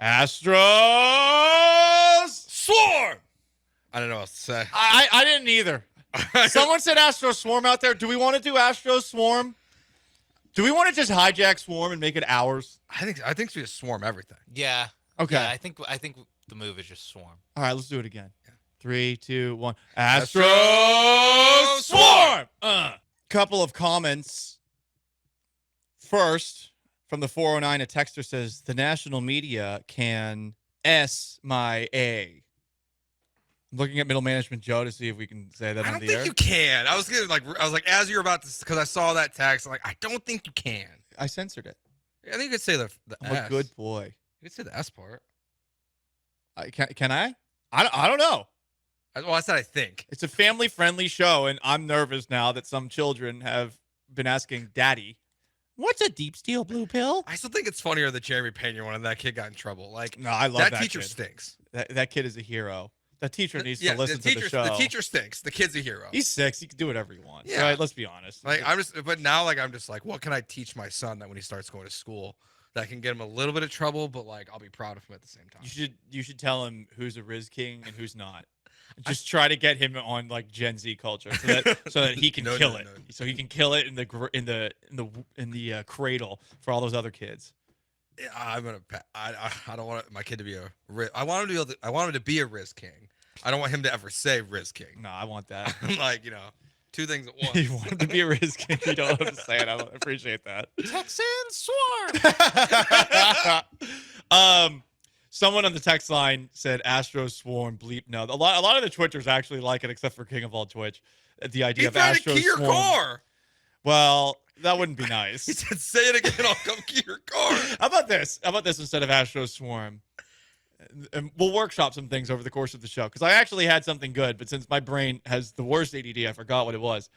Astros Swarm. I don't know what else to say. I didn't either. Someone said Astros Swarm out there. Do we want to do Astros Swarm? Do we want to just hijack Swarm and make it ours? I think we just swarm everything. Yeah. Okay. Yeah, I think the move is just Swarm. All right, let's do it again. Yeah. 3, 2, 1. Astros Astros Swarm. Couple of comments. First, from the 409, a texter says, the national media can S my A. I'm looking at middle management Joe to see if we can say that I on don't the think air. you can. I was like, as you're about to, because I saw that text, I'm like, I don't think you can. I censored it. I think you could say the I'm S. a good boy. You could say the S part. Can I? I don't know. Well, I said I think. It's a family-friendly show, and I'm nervous now that some children have been asking Daddy, what's a deep steel blue pill? I still think it's funnier that Jeremy Pena one and that kid got in trouble. Like, No, I love that teacher kid. stinks. That kid is a hero. That teacher needs to Yeah, listen to the show. The teacher stinks. The kid's a hero. He's 6. He can do whatever he wants. Yeah. Right? Let's be honest. Like but now I'm just like, what can I teach my son that when he starts going to school that can get him a little bit of trouble, but like I'll be proud of him at the same time. You should tell him who's a Riz King and who's not. Just try to get him on like Gen Z culture so that he can kill it. So he can kill it in the cradle for all those other kids. Yeah, I don't want my kid to be a Riz. I want him to be a Riz King. I don't want him to ever say Riz King. No, I want that. Like, two things at once. You want him to be a Riz King. You don't have to say it. I appreciate that. Texans Swarm. Someone on the text line said Astros Swarm bleep. No, a lot of the Twitters actually like it, except for King of All Twitch. The idea of tried to Astros key your Swarm. car. Well, that wouldn't be He nice. said, "Say it again. I'll come key your car." How about this? How about this instead of Astros Swarm? And we'll workshop some things over the course of the show because I actually had something good, but since my brain has the worst ADD, I forgot what it was.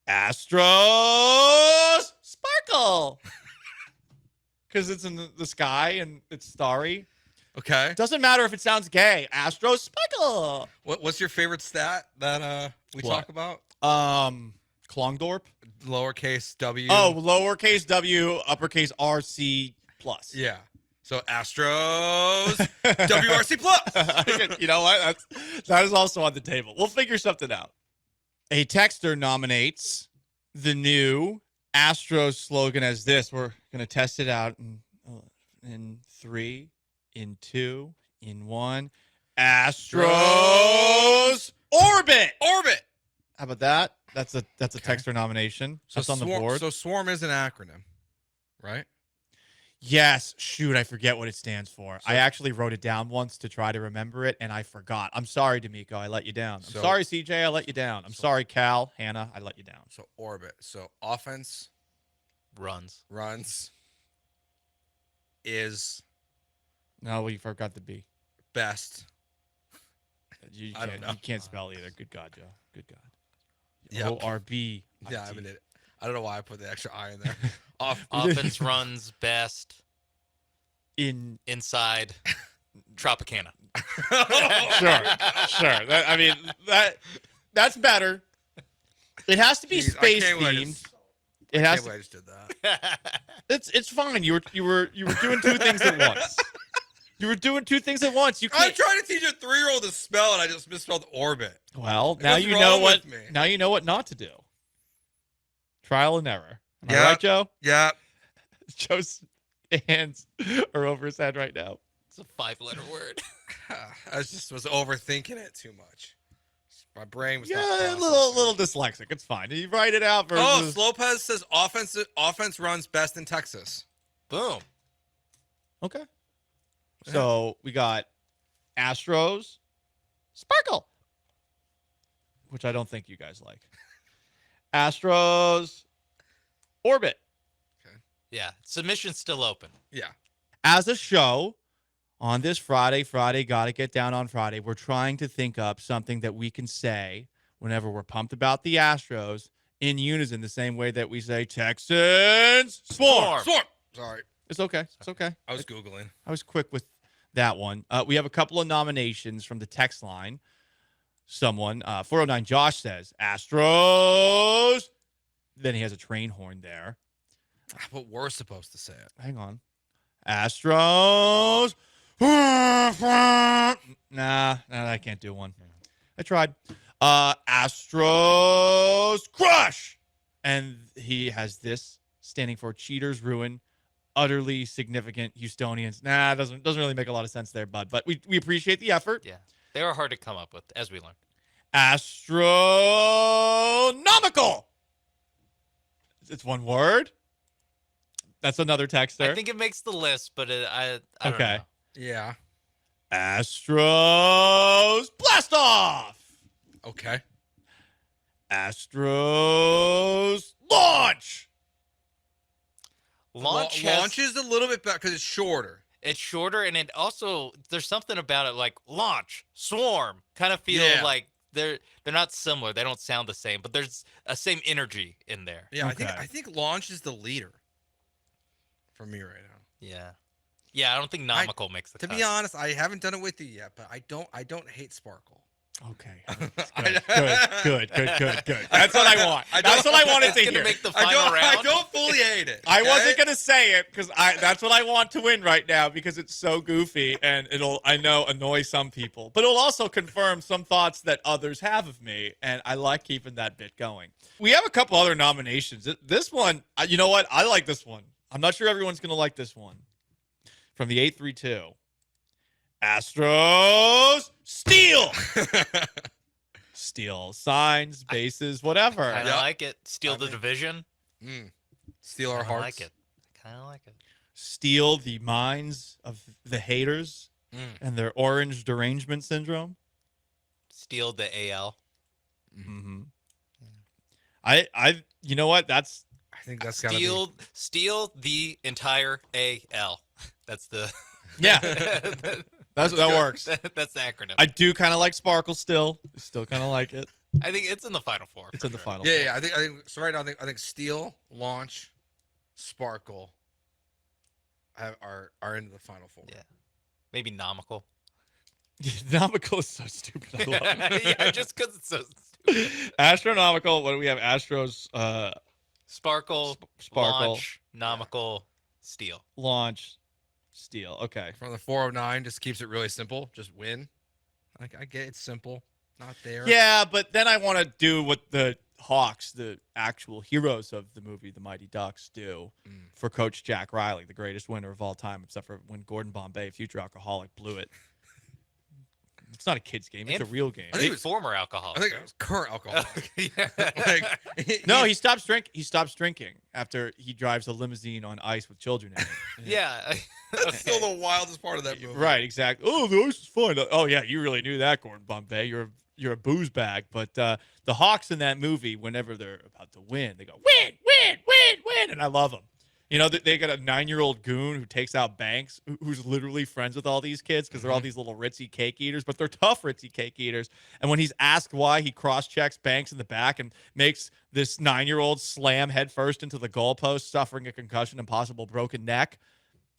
Astros Sparkle. Because it's in the sky and it's starry. Okay. Doesn't matter if it sounds gay. Astros Sparkle. What's your favorite stat that we talk about? Klondorp. Lowercase W. Oh, lowercase W, uppercase RC plus. Yeah. So Astros WRC plus. You know what? That is also on the table. We'll figure something out. A texter nominates the new Astros slogan as this. We're going to test it out in 3, in 2, in 1. Astros Orbit. Orbit. How about that? That's a texter nomination. That's on the board. So SWARM is an acronym, right? Yes. Shoot, I forget what it stands for. I actually wrote it down once to try to remember it, and I forgot. I'm sorry, D'Amico. I let you down. I'm sorry, CJ. I let you down. I'm sorry, Cal, Hannah. I let you down. So Orbit. So offense runs No, is we forgot the B. best. You I don't know. You can't spell either. Good God, Joe. Good God. Yep. O-R-B. Yeah, I don't know why I put the extra I in there. Offense runs best inside Tropicana. Sure. That's better. It has to be space themed. I can't believe I just did that. It's fine. You were doing two things at once. You were doing two things at once. You I'm can't. trying to teach a 3-year-old to spell, and I just misspelled orbit. Well, now you know what. Now you know what not to do. Trial and error. Am I right, Joe? Yeah. Joe's hands are over his head right now. It's a 5-letter word. I was overthinking it too much. My brain was a little dyslexic. It's fine. You write it out. Versus... Lopez says offense runs best in Texas. Boom. Okay. So we got Astros Sparkle, which I don't think you guys like. Astros Orbit. Okay. Yeah. Submission's still open. Yeah. As a show on this Friday, Gotta Get Down on Friday, we're trying to think up something that we can say whenever we're pumped about the Astros in unison, the same way that we say Texans Swarm. Sorry. It's okay. It's okay. I was Googling. I was quick with that one. We have a couple of nominations from the text line. Someone, 409 Josh says, Astros. Then he has a train horn there. But we're supposed to say it. Hang on. Astros. Nah, I can't do one. I tried. Astros crush. And he has this standing for cheaters ruin utterly significant Houstonians. Nah, doesn't really make a lot of sense there, bud. But we appreciate the effort. Yeah. They were hard to come up with, as we learned. Astronomical. It's one word. That's another texter. I think it makes the list, but I don't Okay. know. Yeah. Astros blast off. Okay. Astros launch. Launch is a little bit better because it's shorter. It's shorter, and it also there's something about it like launch, swarm, kind of feel like they're not similar. They don't sound the same, but there's a same energy in there. Yeah, Okay. I think launch is the leader for me right now. Yeah. Yeah, I don't think nomical makes the To cut. be honest, I haven't done it with you yet, but I don't hate Sparkle. Okay. Good. That's what I want. That's what I wanted It's to gonna hear. make the final round. I don't fully hate it. I okay? wasn't gonna say it because that's what I want to win right now because it's so goofy and it'll annoy some people, but it'll also confirm some thoughts that others have of me, and I like keeping that bit going. We have a couple other nominations. This one, you know what? I like this one. I'm not sure everyone's gonna like this one. From the 832, Astros steal. Steal signs, bases, whatever. Kind of like it. Steal the division. Steal our I hearts. like it. Kind of like it. Steal the minds of the haters and their orange derangement syndrome. Steal the AL. Mm-hmm. You know what? I think that's gotta be. Steal the entire AL. That's the Yeah. That works. That's the acronym. I do kind of like Sparkle still. Still kind of like it. I think it's in the final four. It's in the final. Yeah, I think so. Right now, I think Steel, Launch, Sparkle are into the final four. Yeah. Maybe nomical. Nomical is so stupid. I love it. Yeah, just because it's so stupid. Astronomical. What do we have? Astros. Sparkle, Sparkle. launch, nomical, steal. Launch. Steal. Okay. From the 409, just keeps it really simple. Just win. I get it's simple. Not there. Yeah, but then I want to do what the Hawks, the actual heroes of the movie, the Mighty Ducks, do for Coach Jack Riley, the greatest winner of all time, except for when Gordon Bombay, future alcoholic, blew it. It's not a kid's game. It's a real game. I think it was former alcoholic. I think it was current alcoholic. No, he stops drinking after he drives a limousine on ice with children in it. Yeah. That's still the wildest part of that movie. Right, exactly. Oh, the ice is fun. Oh yeah, you really knew that, Gordon Bombay. You're a booze bag. But the Hawks in that movie, whenever they're about to win, they go win, and I love them. You know, they got a 9-year-old goon who takes out Banks, who's literally friends with all these kids because they're all these little ritzy cake eaters, but they're tough ritzy cake eaters. And when he's asked why, he cross-checks Banks in the back and makes this 9-year-old slam headfirst into the goalpost, suffering a concussion and possible broken neck.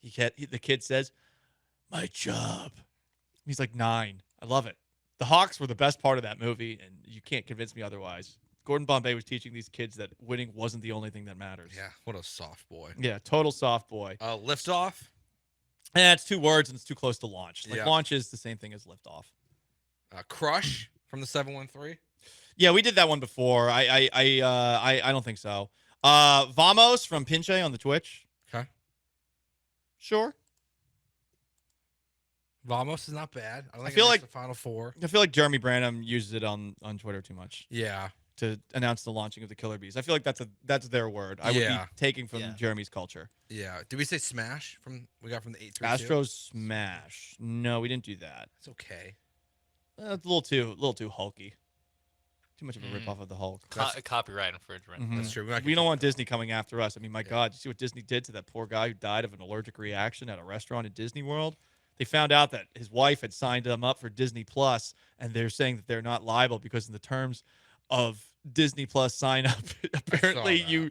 The kid says, "My job." He's like 9. I love it. The Hawks were the best part of that movie, and you can't convince me otherwise. Gordon Bombay was teaching these kids that winning wasn't the only thing that matters. Yeah, what a soft boy. Yeah, total soft boy. Lift off. Yeah, it's 2 words and it's too close to launch. Like Yeah. launch is the same thing as lift off. Crush from the 713. Yeah, we did that one before. I don't think so. Vamos from Pinche on the Twitch. Okay. Sure. Vamos is not bad. I don't think feel it makes like- the final four. I feel like Jeremy Branham uses it on Twitter too much Yeah. to announce the launching of the Killer Bees. I feel like that's their word. I would Yeah. be taking from Yeah. Jeremy's culture. Yeah. Did we say smash we got from the 832? Astros smash. No, we didn't do that. It's okay. It's a little too hulky. Too much of a rip off of the Hulk. Copyright infringement. Mhm. That's true. We don't want Disney coming after us. I mean, my God, you see what Disney did to that poor guy who died of an allergic reaction at a restaurant at Disney World? They found out that his wife had signed him up for Disney Plus, and they're saying that they're not liable because in the terms of Disney Plus sign up, apparently you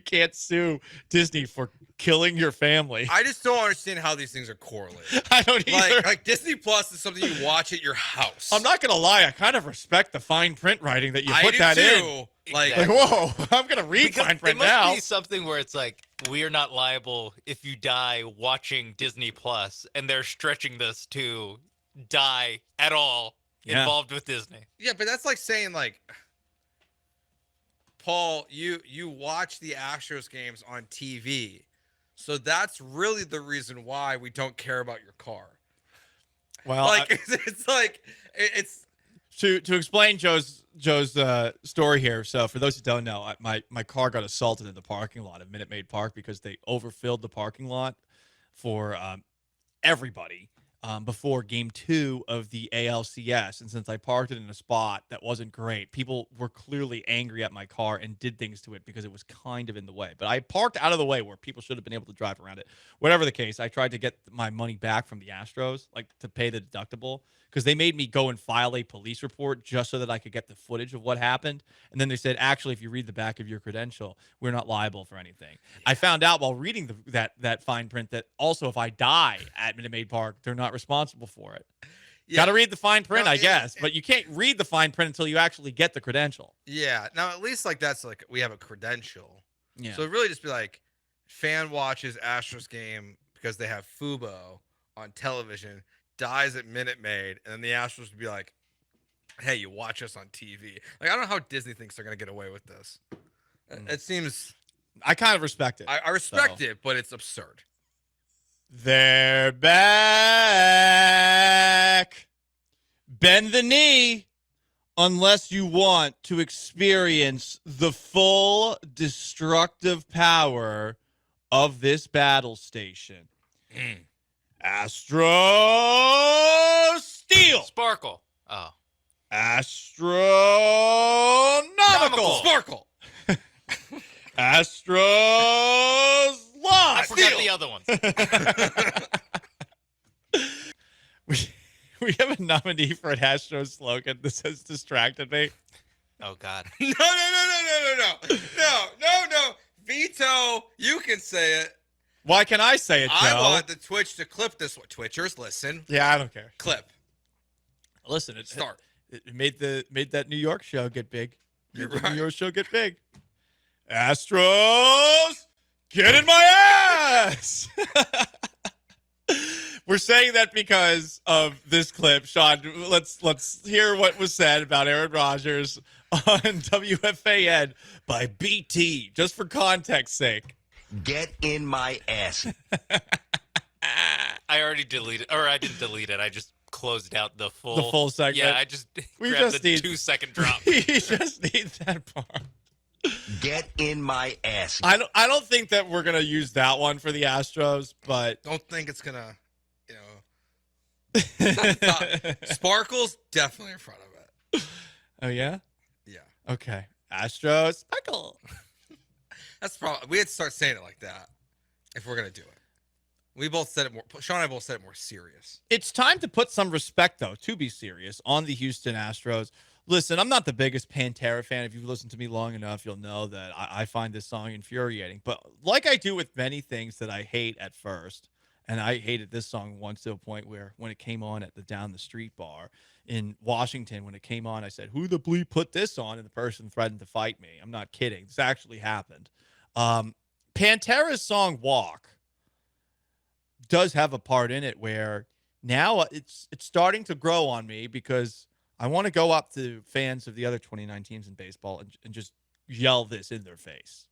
can't sue Disney for killing your family. I just don't understand how these things are correlated. I don't either. Like Disney Plus is something you watch at your house. I'm not gonna lie. I kind of respect the fine print writing that you put do that too. in. Like, Like, whoa, I'm gonna read Because fine it print must now. be something where it's like we're not liable if you die watching Disney Plus, and they're stretching this to die at all involved with Disney. Yeah, but that's like saying like, Paul, you watch the Astros games on TV, so that's really the reason why we don't care about your car. Well, Like it's like it's to explain Joe's story here. So for those who don't know, my car got assaulted in the parking lot of Minute Maid Park because they overfilled the parking lot for everybody before Game 2 of the ALCS. And since I parked it in a spot that wasn't great, people were clearly angry at my car and did things to it because it was kind of in the way. But I parked out of the way where people should have been able to drive around it. Whatever the case, I tried to get my money back from the Astros, like to pay the deductible, because they made me go and file a police report just so that I could get the footage of what happened. And then they said, actually, if you read the back of your credential, we're not liable for anything. Yeah. I found out while reading that fine print that also if I die at Minute Maid Park, they're not responsible for it. Yeah. Got to read the fine print, I guess, but you can't read the fine print until you actually get the credential. Yeah. Now, at least like that's like we have a credential. Yeah. So it really just be like fan watches Astros game because they have Fubo on television, dies at Minute Maid, and then the Astros would be like, hey, you watch us on TV. Like, I don't know how Disney thinks they're going to get away with this. It seems... I kind of respect it. I respect it, but it's absurd. They're back. Bend the knee unless you want to experience the full destructive power of this battle station. Astro Steel. Sparkle. Oh. Astronomical. Sparkle. Astros Law. I forgot the other ones. we have a nominee for an Astros slogan. This has distracted me. Oh, God. No. Vito, you can say it. Why can I say it, Joe? I want the Twitch to clip this one. Twitchers, listen. Yeah, I don't care. Clip. Listen, It made that New York show get big. You're Made the right. New York show get big. Astros, get in my ass. We're saying that because of this clip, Sean. Let's hear what was said about Aaron Rodgers on WFAN by BT, just for context sake. Get in my ass. I already deleted, or I didn't delete it. I just closed out the full segment. Yeah, I just We grabbed just the need- 2-second drop. He just needs that part. Get in my ass. I don't think that we're gonna use that one for the Astros, but Don't think it's gonna, Sparkle's definitely in front of it. Oh yeah? Yeah. Okay. Astros Sparkle. That's probably we had to start saying it like that if we're gonna do it. We both said it more. Sean and I both said it more serious. It's time to put some respect, though, to be serious, on the Houston Astros. Listen, I'm not the biggest Pantera fan. If you've listened to me long enough, you'll know that I find this song infuriating. But like I do with many things that I hate at first, and I hated this song once to a point where when it came on at the Down the Street bar in Washington, when it came on, I said, who the bleep put this on? And the person threatened to fight me. I'm not kidding. This actually happened. Pantera's song Walk does have a part in it where now it's starting to grow on me because I want to go up to fans of the other 29 teams in baseball and just yell this in their face.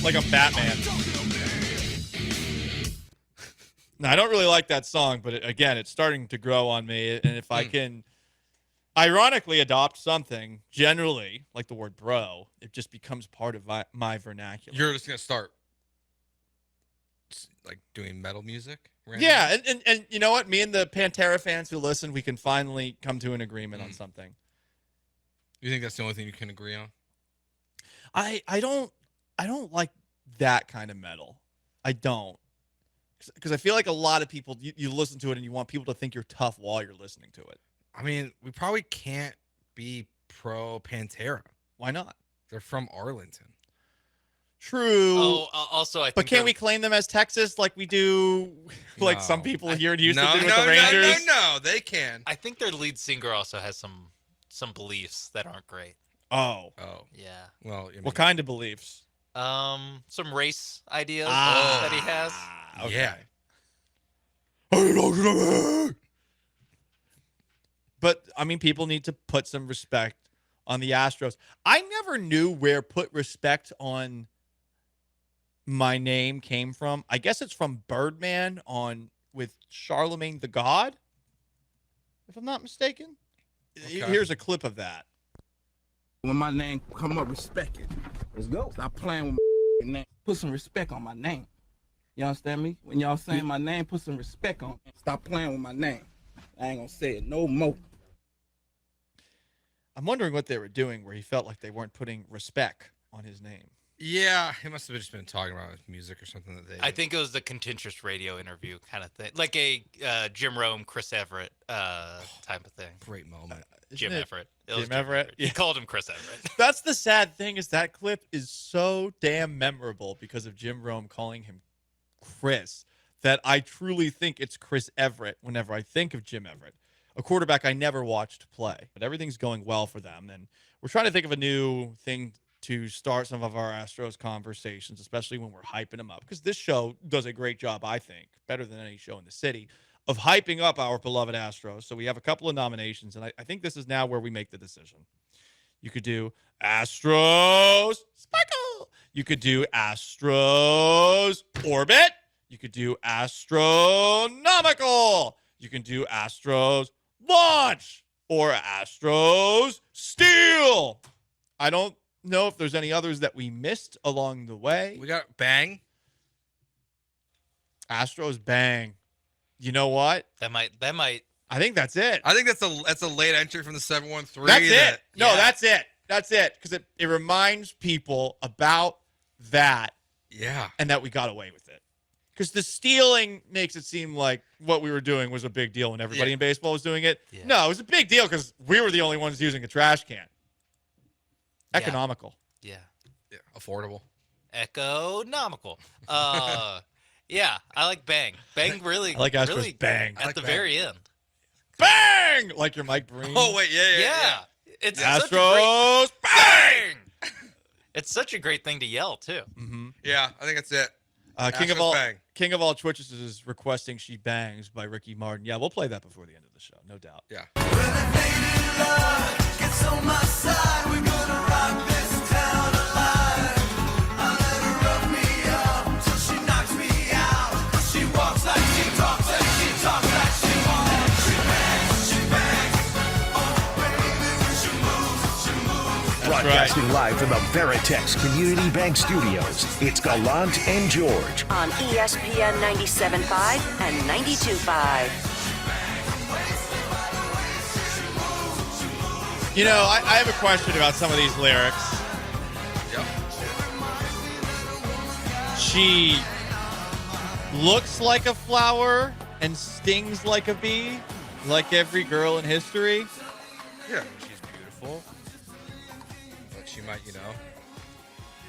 Like I'm Batman. No, I don't really like that song, but again, it's starting to grow on me. And if I can ironically adopt something, generally, like the word bro, it just becomes part of my vernacular. You're just gonna start like doing metal music, randomly? Yeah, and you know what? Me and the Pantera fans who listen, we can finally come to an agreement on something. You think that's the only thing you can agree on? I don't like that kind of metal. I don't. Because I feel like a lot of people, you listen to it and you want people to think you're tough while you're listening to it. I mean, we probably can't be pro Pantera. Why not? They're from Arlington. True. Oh, also I think. But can't they're- we claim them as Texas like we do, like some No. people here in Houston No, did no, with the Rangers? no. They can. I think their lead singer also has some beliefs that aren't great. Oh. Oh, Yeah. well. I mean, What kind of beliefs? Some race ideas Ah, that he has. Okay. Yeah. But I mean, people need to put some respect on the Astros. I never knew where put respect on my name came from. I guess it's from Birdman on with Charlemagne the God, if I'm not mistaken. Okay. Here's a clip of that. When my name come up, respect it. Let's go. Stop playing with my name. Put some respect on my name. You understand me? When y'all saying my name, put some respect on it. Stop playing with my name. I ain't gonna say it no more. I'm wondering what they were doing where he felt like they weren't putting respect on his name. Yeah, he must have just been talking about his music or something that they. I think it was the contentious radio interview kind of thing, like a Jim Rome, Chris Everett type of thing. Great moment. Jim Isn't it Everett. It was Jim Everett? He Yeah. called him Chris Everett. That's the sad thing is that clip is so damn memorable because of Jim Rome calling him Chris that I truly think it's Chris Everett whenever I think of Jim Everett, a quarterback I never watched play. But everything's going well for them, and we're trying to think of a new thing to start some of our Astros conversations, especially when we're hyping them up, because this show does a great job, I think, better than any show in the city, of hyping up our beloved Astros. So we have a couple of nominations, and I think this is now where we make the decision. You could do Astros Sparkle. You could do Astros Orbit. You could do Astronomical. You can do Astros Launch or Astros Steel. I don't know if there's any others that we missed along the way. We got Bang. Astros Bang. You know what? That might. I think that's it. I think that's a late entry from the 713. That's it. No, yeah. that's it. That's it. Because it reminds people about that Yeah. and that we got away with it. Because the stealing makes it seem like what we were doing was a big deal when everybody in baseball was doing it. Yeah. No, it was a big deal because we were the only ones using a trash can. Yeah. Economical. Yeah. Yeah. Affordable. Economical. Yeah, I like Bang. Bang really. I like Astros really Bang. at I like the Bang. very end. Bang! Like your Mike Breen. Oh wait, yeah. Yeah. It's such a great Astros Bang! It's such a great thing to yell too. Mm-hmm. Yeah, I think that's it. King Astros of all Bang. Twitches is requesting "She Bangs" by Ricky Martin. Yeah, we'll play that before the end of the show, no doubt. Yeah. Broadcasting live from the Veritex Community Bank Studios, it's Gallant and George. On ESPN 97.5 and 92.5. You know, I have a question about some of these lyrics. Yeah. She looks like a flower and stings like a bee, like every girl in history. Yeah. She's beautiful. But she might,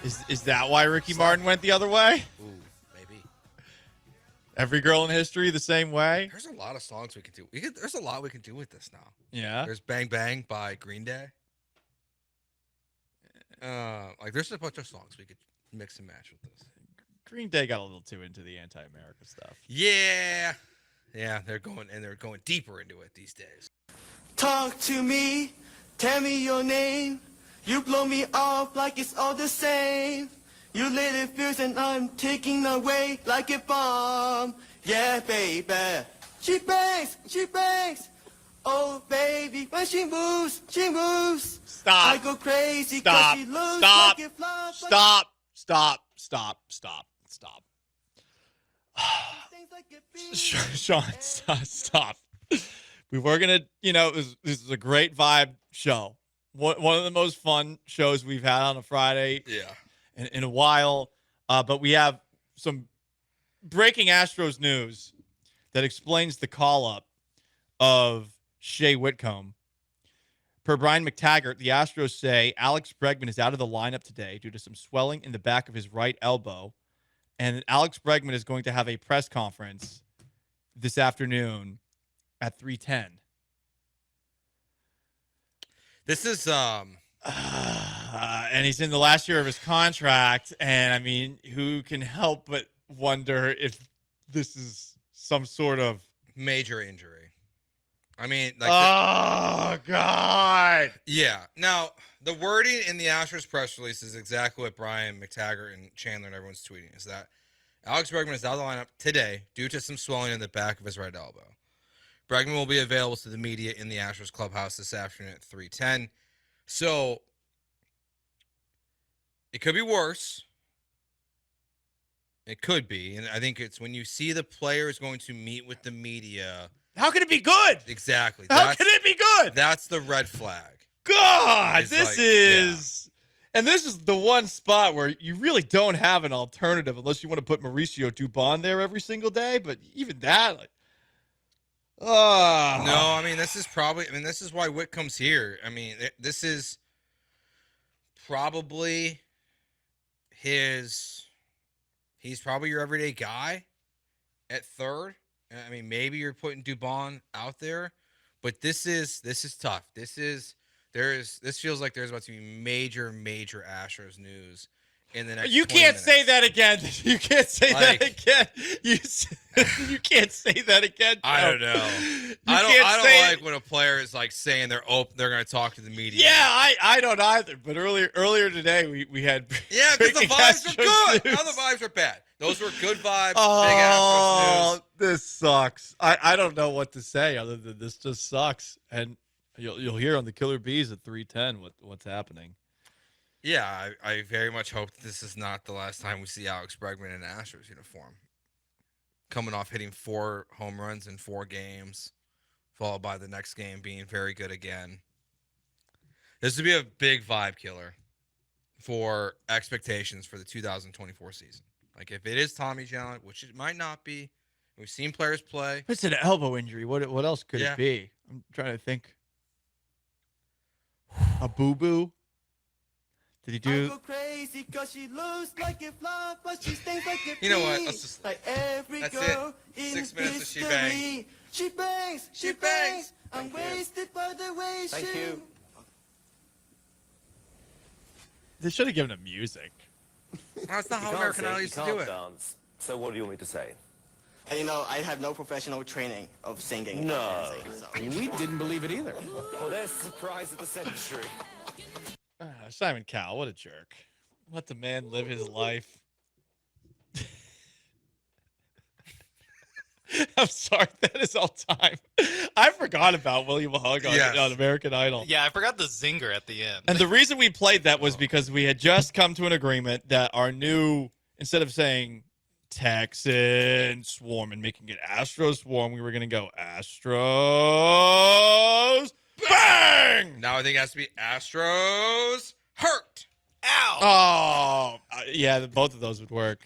Is that why Ricky Martin went the other way? Ooh, maybe. Every girl in history the same way? There's a lot of songs we can do. There's a lot we can do with this now. Yeah. There's Bang Bang by Green Day. There's a bunch of songs we could mix and match with this. Green Day got a little too into the anti-America stuff. Yeah. Yeah, they're going deeper into it these days. Talk to me, tell me your name. You blow me off like it's all the same. You lit it fierce and I'm taking away like a bomb. Yeah, baby. She bangs, she bangs. Oh, baby, when she moves, she moves. Stop. I go crazy Stop. cause she looks Stop. like a flower. Stop. Stop. Stop. Stop. Stop. Things like a bee. Sean, stop. We were going to, this is a great vibe show. One of the most fun shows we've had on a Friday Yeah. in a while. But we have some breaking Astros news that explains the call-up of Shea Whitcomb. Per Brian McTaggart, the Astros say Alex Bregman is out of the lineup today due to some swelling in the back of his right elbow. And Alex Bregman is going to have a press conference this afternoon at 3:10. This is And he's in the last year of his contract. And I mean, who can help but wonder if this is some sort of major injury. I mean, like, oh God. yeah. Now, the wording in the Astros press release is exactly what Brian McTaggart and Chandler and everyone's tweeting, is that Alex Bregman is out of the lineup today due to some swelling in the back of his right elbow. Bregman will be available to the media in the Astros clubhouse this afternoon at 3:10. So it could be worse. It could be. And I think it's when you see the players going to meet with the media. How can it be good? Exactly. How can it be good? That's the red flag. God, It's this like, is, and this is the one spot where you really don't have an alternative unless you want to put Mauricio Dubon there every single day. But even that, like, No, I mean, this is why Whitcomb's here. I mean, this is probably he's probably your everyday guy at third. I mean, maybe you're putting Dubon out there, but this is tough. This feels like there's about to be major Astros news in the next. You 20 can't minutes. say that again. You can't say that again. You can't say that again. I don't know. I don't like when a player is like saying they're going to talk to the media. Yeah, I don't either. But earlier today we had because the breaking vibes are Astros good. news. Now the vibes are bad. Those were good vibes. Oh, Big Astros news. this sucks. I don't know what to say other than this just sucks. And you'll hear on the Killer Bees at 3:10 what's happening. Yeah, I very much hope this is not the last time we see Alex Bregman in an Astros uniform. Coming off hitting 4 home runs in 4 games, followed by the next game being very good again. This would be a big vibe killer for expectations for the 2024 season. Like, if it is Tommy John, which it might not be, we've seen players play. It's an elbow injury. What else could Yeah. it be? I'm trying to think. A boo-boo? Did he I do? go crazy 'cause she looks like a flower, but she stays like a You know what? bee. Let's just- like every that's girl it. in 6 minutes of She history. Bang. She bangs, she bangs. I'm wasted by the way Thank she. you. They should have given him music. That's not how American Idol used to do it. Dance. So what do you want me to say? And, you know, I have no professional training of singing. and No. dancing, so. We didn't believe it either. Well, there's surprise of the century. Simon Cowell, what a jerk. Let the man live his life. I'm sorry, that is all time. I forgot about William Hug on American Idol. Yeah, I forgot the zinger at the end. And the reason we played that was because we had just come to an agreement that our new, instead of saying Texans SWARM and making it Astros SWARM, we were going to go Astros BANG! Now I think it has to be Astros hurt. Ow! Oh, yeah, both of those would work.